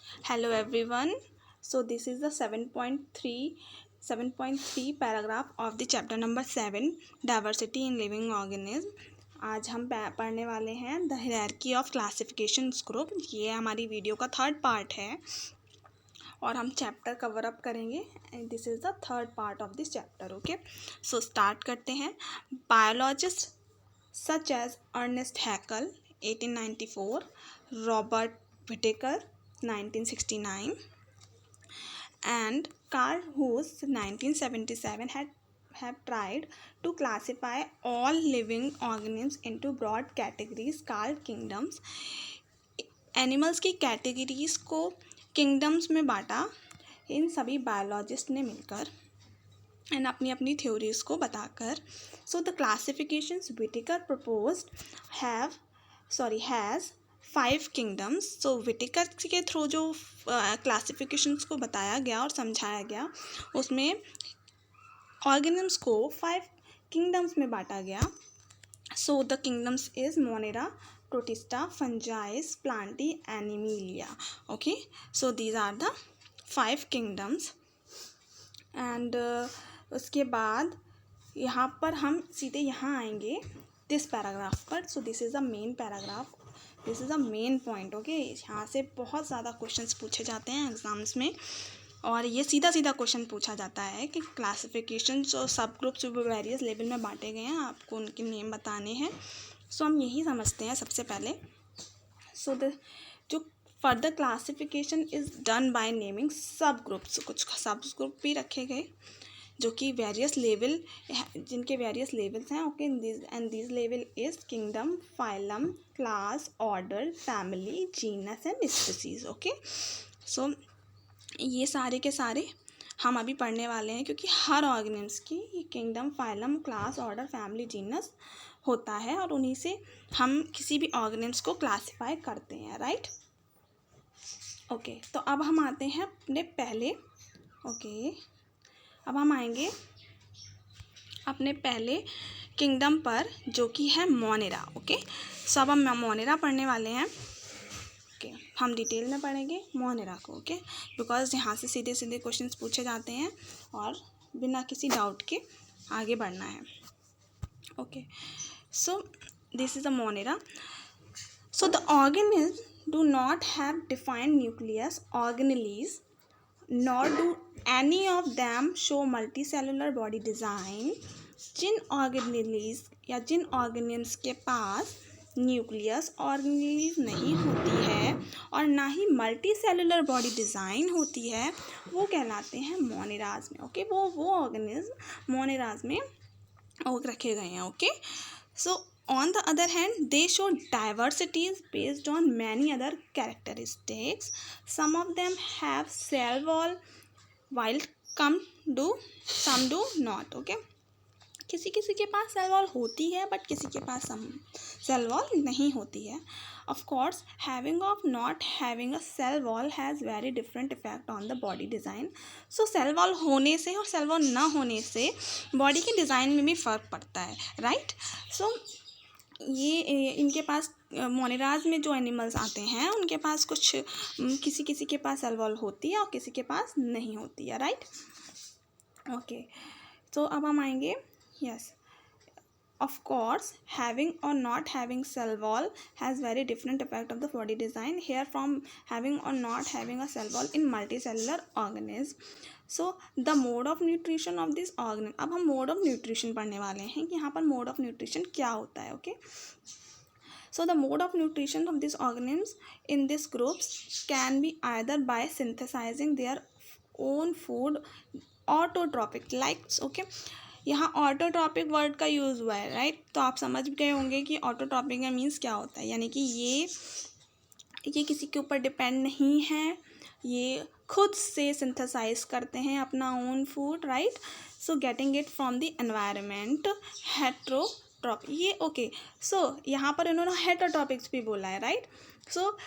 Hello everyone. So this is the 7.3 paragraph of the chapter number 7 diversity in living organism. आज हम पढ़ने वाले हैं the hierarchy of classifications group. ये हमारी वीडियो का थर्ड पार्ट है और हम चैप्टर कवर अप करेंगे. This is the third part of this chapter. Okay, so start करते हैं. Biologist such as Ernest Haeckel 1894, Robert Whittaker 1969 and Carl Huss 1977 have tried to classify all living organisms into broad categories called kingdoms. Animals की categories को kingdoms में बांटा इन सभी biologist ने मिलकर and अपनी अपनी थ्योरीज को बताकर. So the classifications Whittaker proposed has 5 kingdoms. So Whittaker के थ्रू जो क्लासिफिकेशंस को बताया गया और समझाया गया उसमें ऑर्गेनिम्स को 5 किंगडम्स में बांटा गया. So the kingdoms is Monera, Protista, Fungi, Plantae, Animalia. Okay, so these are the 5 kingdoms. And उसके बाद यहाँ पर हम सीधे यहाँ आएंगे दिस पैराग्राफ पर. सो this is the main paragraph, this is the main point. Okay, यहाँ से बहुत ज़्यादा क्वेश्चंस पूछे जाते हैं एग्ज़ाम्स में और ये सीधा सीधा क्वेश्चन पूछा जाता है कि क्लासिफिकेशंस और सब ग्रुप्स वेरियस लेवल में बांटे गए हैं, आपको उनके नेम बताने हैं. सो हम यही समझते हैं सबसे पहले. सो द जो further classification is done by naming sub groups. कुछ सब ग्रुप भी रखे गए जो कि वेरियस लेवल, जिनके वेरियस लेवल्स हैं. Okay, and this level is kingdom, phylum, class, order, family, genus and species. Okay, so ये सारे के सारे हम अभी पढ़ने वाले हैं क्योंकि हर ऑर्गेनिम्स की ये kingdom, phylum, class, order, family, genus होता है और उन्हीं से हम किसी भी ऑर्गेनिम्स को क्लासीफाई करते हैं. राइट. ओके, तो अब हम आते हैं अपने पहले. ओके, अब हम आएंगे अपने पहले किंगडम पर जो कि है मोनेरा. ओके, सो अब हम मोनेरा पढ़ने वाले हैं. ओके, हम डिटेल में पढ़ेंगे मोनेरा को. ओके, बिकॉज यहाँ से सीधे सीधे क्वेश्चंस पूछे जाते हैं और बिना किसी डाउट के आगे बढ़ना है. Okay, so this is the monera. So the organism do not have defined nucleus organelles nor do any of them show multicellular body design. जिन ऑर्गेनेलीज या जिन ऑर्गेनिम्स के पास न्यूक्लियस ऑर्गेनेलीज नहीं होती है और ना ही मल्टी सेलुलर बॉडी डिज़ाइन होती है वो कहलाते हैं मोनेराज में. ओके, वो ऑर्गेनिज्म मोनेराज में रखे गए हैं. Okay, so on the other hand, they show diversities based on many other characteristics. Some of them have cell wall while some do not. Okay, किसी किसी के पास सेल वॉल होती है बट किसी के पास सेल वॉल नहीं होती है. Of course, having or not having a cell wall has very different effect on the body design. So cell wall होने से और सेल वॉल ना होने से बॉडी के डिज़ाइन में भी फ़र्क पड़ता है. राइट. सो ये इनके पास मोनेराज में जो एनिमल्स आते हैं उनके पास कुछ किसी किसी के पास सेल वॉल होती है और किसी के पास नहीं होती है. राइट. ओके, तो अब हम आएंगे. Yes, of course, having or not having cell wall has very different effect of the body design here from having or not having a cell wall in multicellular organism. So the mode of nutrition of this organism. अब हम mode of nutrition पढ़ने वाले हैं कि यहाँ पर mode of nutrition क्या होता है. Okay, so the mode of nutrition of these organisms in these groups can be either by synthesizing their own food, autotrophic like. Okay, यहाँ ऑटोट्रॉपिक वर्ड का यूज़ हुआ है. राइट. तो आप समझ गए होंगे कि ऑटोट्रॉपिक का मीन्स क्या होता है. यानी कि ये किसी के ऊपर डिपेंड नहीं है, ये खुद से सिंथेसाइज करते हैं अपना own food. Right. So getting it from the environment. Heterotrophic ये. ओके, सो यहाँ पर इन्होंने हेट्रोट्रॉपिक्स भी बोला है. राइट. सो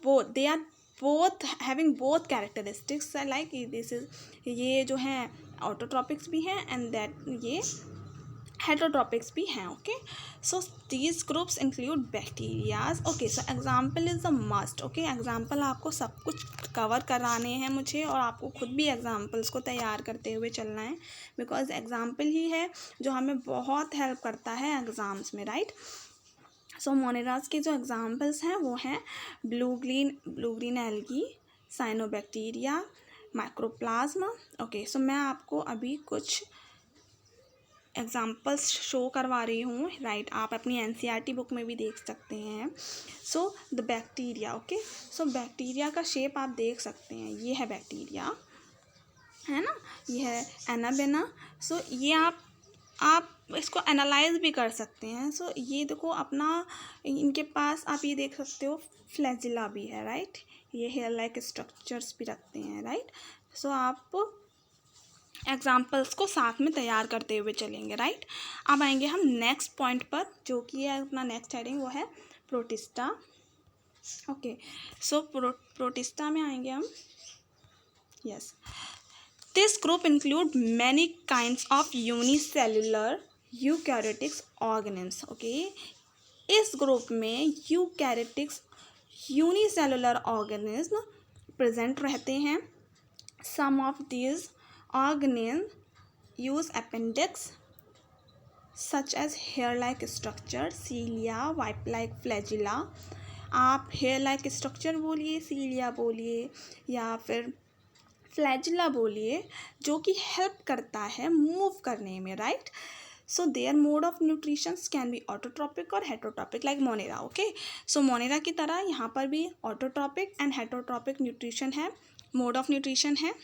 वो they are both having both characteristics like this is, ये जो हैं ऑटोट्रॉपिक्स भी हैं एंड दैट ये हेटरोट्रॉपिक्स भी हैं. Okay, so these groups include bacterias. Okay, so example is the must. Okay, example आपको सब कुछ कवर कराने हैं मुझे, और आपको खुद भी एग्जाम्पल्स को तैयार करते हुए चलना है, बिकॉज एग्जाम्पल ही है जो हमें बहुत हेल्प करता है एग्ज़ाम्स में, राइट. सो मोनेराज के जो एग्जाम्पल्स हैं वो हैं blue green algae, cyanobacteria, mycoplasma. Okay, so मैं आपको अभी कुछ एग्जाम्पल्स शो करवा रही हूँ, राइट. आप अपनी एनसीईआरटी बुक में भी देख सकते हैं. So the bacteria. Okay, so bacteria का शेप आप देख सकते हैं. ये है बैक्टीरिया, है ना. ये है एनाबेना. सो ये आप इसको एनालाइज भी कर सकते हैं. सो ये देखो अपना, इनके पास आप ये देख सकते हो फ्लैजिला भी है, राइट. ये हेयर लाइक स्ट्रक्चर्स भी रखते हैं, राइट. सो आप एग्जाम्पल्स को साथ में तैयार करते हुए चलेंगे, राइट. अब आएंगे हम नेक्स्ट पॉइंट पर, जो कि है अपना नेक्स्ट हेडिंग, वो है प्रोटिस्टा. ओके, सो प्रोटिस्टा में आएंगे हम. Yes, this group include many kinds of unicellular eukaryotics organisms. Okay, इस ग्रुप में यूकैरियोटिक्स यूनिसेल्युलर ऑर्गेनिज्म प्रेजेंट रहते हैं. Some of these organisms use appendix such as hair-like structure, cilia, whip-like flagella. आप hair-like structure बोलिए, cilia बोलिए, या फिर flagella बोलिए, जो कि हेल्प करता है मूव करने में, right. So their mode of nutrition can be autotrophic और heterotrophic like monera. Okay, so monera की तरह यहाँ पर भी ऑटोट्रॉपिक एंड हेटरोट्रॉपिक न्यूट्रिशन है, मोड ऑफ न्यूट्रिशन है.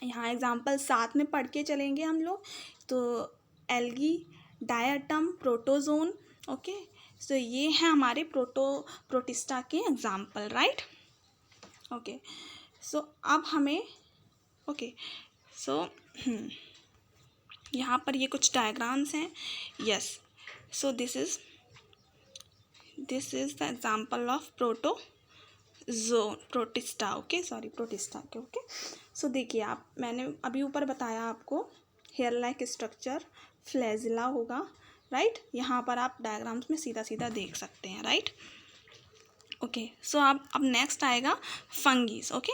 यहाँ एग्जाम्पल साथ में पढ़ के चलेंगे हम लोग. तो algae, diatom, protozoan. Okay, so ये हैं हमारे प्रोटिस्टा के एग्जाम्पल, राइट. ओके, सो अब हमें सो यहाँ पर ये कुछ डायग्राम्स हैं. Yes, so this is the example of protista. Okay, sorry, protista के. ओके, सो देखिए आप, मैंने अभी ऊपर बताया आपको हेयर लाइक स्ट्रक्चर फ्लैजिला होगा, राइट. यहाँ पर आप डायग्राम्स में सीधा सीधा देख सकते हैं, राइट. ओके, सो अब नेक्स्ट आएगा फंगीज. ओके,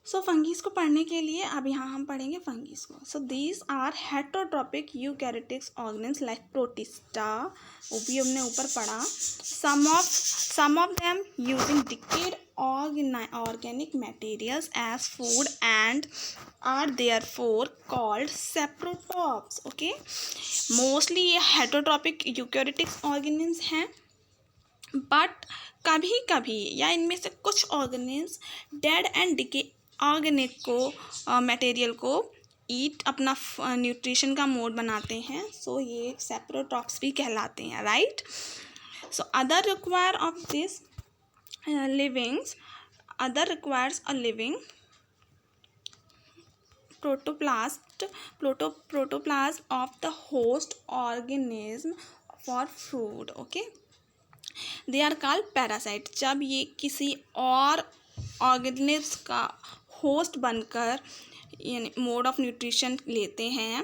सो फंगीज को पढ़ने के लिए अब यहाँ हम पढ़ेंगे फंगीज को. So these are heterotrophic eukaryotics organisms like Protista, वो भी हमने ऊपर पढ़ा. Some of them using decayed organic materials as food and are therefore called saprotrophs. Okay, mostly ये heterotropic eukaryotic organisms हैं, but कभी कभी या इनमें से कुछ organisms dead and decay organic को मटेरियल को ईट अपना न्यूट्रिशन का मोड बनाते हैं. सो ये सेप्रोट्रॉप्स भी कहलाते हैं, right. So other require of this livings, other requires a living protoplasm of the host organism for food. Okay, they are called parasite. जब ये किसी और ऑर्गेनिज्म का होस्ट बनकर यानी मोड ऑफ न्यूट्रिशन लेते हैं,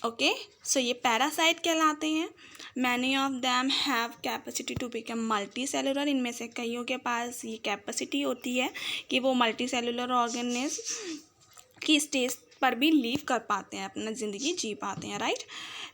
ओके, सो ये पैरासाइट कहलाते हैं. Many of them have capacity to become multi cellular. इनमें से कईयों के पास ये कैपेसिटी होती है कि वो मल्टी सेलुलर ऑर्गेनिज्म की स्टेज पर भी लीव कर पाते हैं, अपना ज़िंदगी जी पाते हैं, right.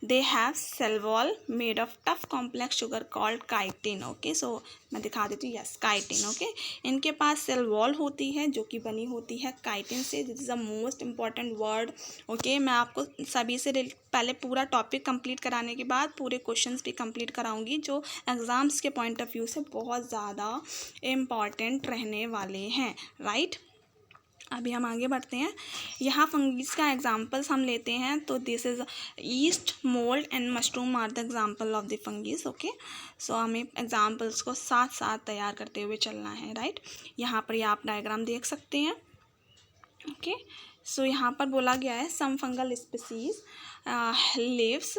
They have cell wall made of tough complex sugar called chitin. Okay, so मैं दिखा देती हूँ. Yes, chitin. ओके, इनके पास सेल वॉल होती है जो कि बनी होती है काइटिन से. This is the most important word. Okay, मैं आपको सभी से पहले पूरा टॉपिक कंप्लीट कराने के बाद पूरे क्वेश्चंस भी कंप्लीट कराऊंगी, जो एग्ज़ाम्स के पॉइंट ऑफ व्यू से बहुत ज़्यादा इम्पॉर्टेंट रहने वाले हैं, राइट. अभी हम आगे बढ़ते हैं. यहाँ फंगीज का एग्जाम्पल्स हम लेते हैं. तो this is yeast, mould and mushroom are the example of the fungi. Okay, so हमें एग्जाम्पल्स को साथ साथ तैयार करते हुए चलना है, राइट. यहाँ पर आप डायग्राम देख सकते हैं. ओके, सो यहाँ पर बोला गया है some fungal species lives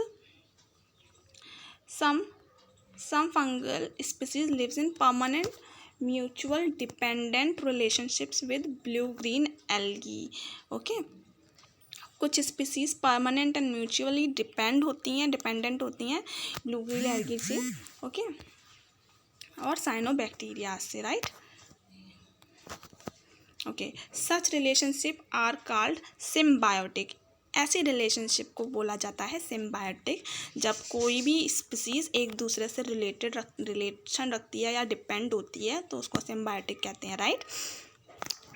some fungal species lives in permanent mutual dependent relationships with blue green algae. Okay, कुछ species permanent and mutually dependent होती हैं ब्लू गिल एल्गी से, ओके, और साइनोबैक्टीरिया से, right. Okay, such relationship are called symbiotic. ऐसी relationship को बोला जाता है सिम्बायोटिक, जब कोई भी स्पीसीज एक दूसरे से रिलेशन रखती है या डिपेंड होती है तो उसको सिम्बायोटिक कहते हैं, right.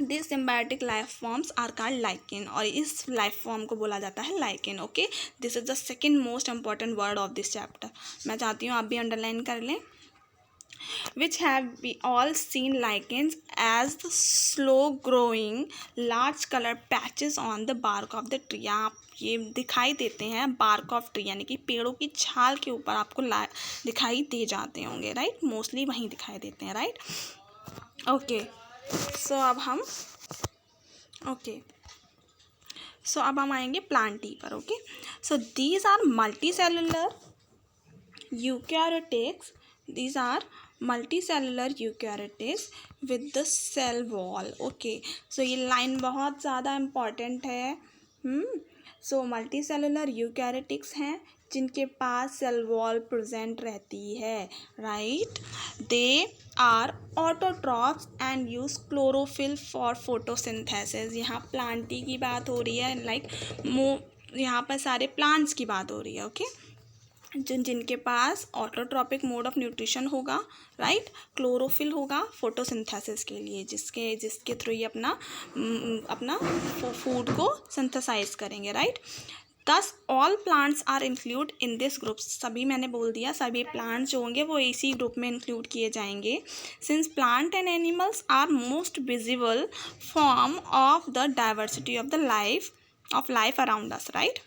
This symbiotic life forms are called lichen, और इस लाइफ फॉर्म को बोला जाता है lichen, okay. This is the second most important word of this chapter. मैं चाहती हूँ आप भी अंडरलाइन कर लें। Which have we all seen lichens as the slow growing large color patches on the bark of the tree। आप ये दिखाई देते हैं bark of tree, यानी कि पेड़ों की छाल के ऊपर आपको दिखाई दे जाते होंगे, राइट। मोस्टली वहीं दिखाई देते हैं, राइट। ओके, सो अब हम आएंगे प्लांटी पर, okay. So these are multicellular eukaryotics, these are multicellular eukaryotes with the cell wall, okay। so ये लाइन बहुत ज़्यादा इम्पॉर्टेंट है। सो मल्टीसेलुलर यूकैरियोटिक्स हैं जिनके पास सेल वॉल प्रेजेंट रहती है, right. They are autotrophs and use chlorophyll for photosynthesis. यहाँ plantae की बात हो रही है, यहाँ पर सारे प्लांट्स की बात हो रही है, ओके। जिनके पास ऑटोट्रॉपिक मोड ऑफ न्यूट्रिशन होगा, राइट, क्लोरोफिल होगा फोटोसिंथेसिस के लिए, जिसके थ्रू ये अपना फूड को सिंथेसाइज करेंगे, right. Thus all plants are include in this group. सभी मैंने बोल दिया, सभी प्लांट्स जो होंगे वो इसी ग्रुप में इंक्लूड किए जाएंगे। Since plant and animals are most visible form of the diversity of the life around us, right.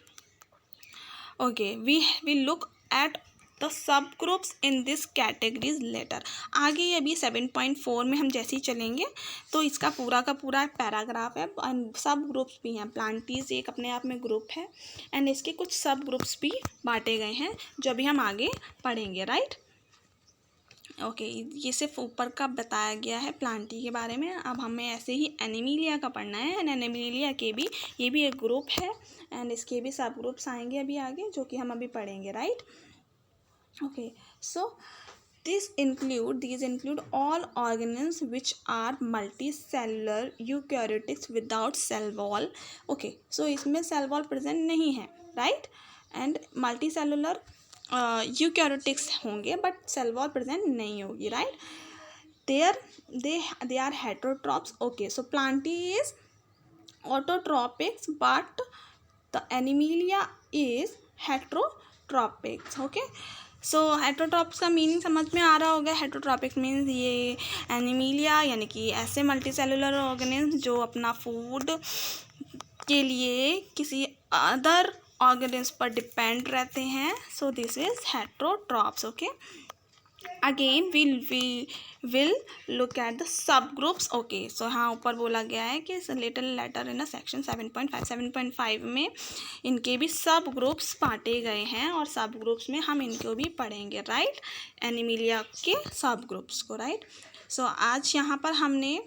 Okay, we look at the subgroups in this categories later। आगे अभी 7.4 में हम जैसे ही चलेंगे तो इसका पूरा का पूरा पैराग्राफ है, सब ग्रुप्स भी हैं। प्लांटीज एक अपने आप में ग्रुप है एंड इसके कुछ सब ग्रुप्स भी बांटे गए हैं जो अभी हम आगे पढ़ेंगे, राइट। ओके, ये सिर्फ ऊपर का बताया गया है प्लांटी के बारे में। अब हमें ऐसे ही एनिमिलिया का पढ़ना है, एंड एनिमिलिया के भी ये भी एक ग्रुप है एंड इसके भी सब ग्रुप्स आएंगे अभी आगे जो कि हम अभी पढ़ेंगे, right. Okay, so these include all organisms which are multicellular eukaryotics without cell wall, okay। so इसमें cell wall present नहीं है, right, and multicellular यूकैरियोटिक्स होंगे बट सेल वॉल प्रेजेंट नहीं होगी, right. they are heterotrophs, okay। so planty is autotrophics but the animalia is heterotropics, okay। so heterotrophs का meaning समझ में आ रहा होगा। heterotropics मीन्स ये एनिमिलिया यानी कि ऐसे मल्टीसेलुलर ऑर्गेनिज्म जो अपना फूड के लिए किसी अदर ऑर्गेनिज्म पर डिपेंड रहते हैं। So this is heterotrophs, okay. Again will look at the sub groups, okay. So हाँ, ऊपर बोला गया है कि लिटिल लेटर इन सेक्शन 7.5 में इनके भी सब ग्रुप्स बांटे गए हैं और सब ग्रुप्स में हम इनको भी पढ़ेंगे, राइट, एनिमिलिया के सब ग्रुप्स को, राइट। सो आज यहाँ पर हमने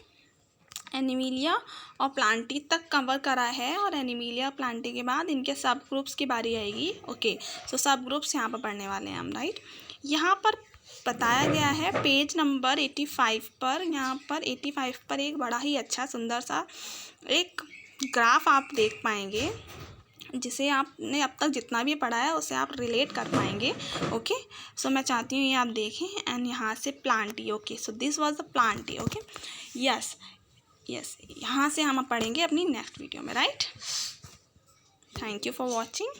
एनिमिलिया और प्लांटी तक कवर करा है और एनिमिलिया प्लांटी के बाद इनके सब ग्रुप्स की बारी आएगी, ओके। सो सब ग्रुप्स यहाँ पर पढ़ने वाले हैं हम, राइट। यहाँ पर बताया गया है पेज नंबर 85 पर, यहाँ पर 85 पर एक बड़ा ही अच्छा सुंदर सा एक ग्राफ आप देख पाएंगे जिसे आपने अब तक जितना भी पढ़ा है उसे आप रिलेट कर पाएंगे, ओके। सो मैं चाहती हूँ ये आप देखें एंड यहाँ से Plantae, okay. So this was the Plantae, okay. Yes, यहाँ से हम पढ़ेंगे अपनी नेक्स्ट वीडियो में, right. Thank you for watching.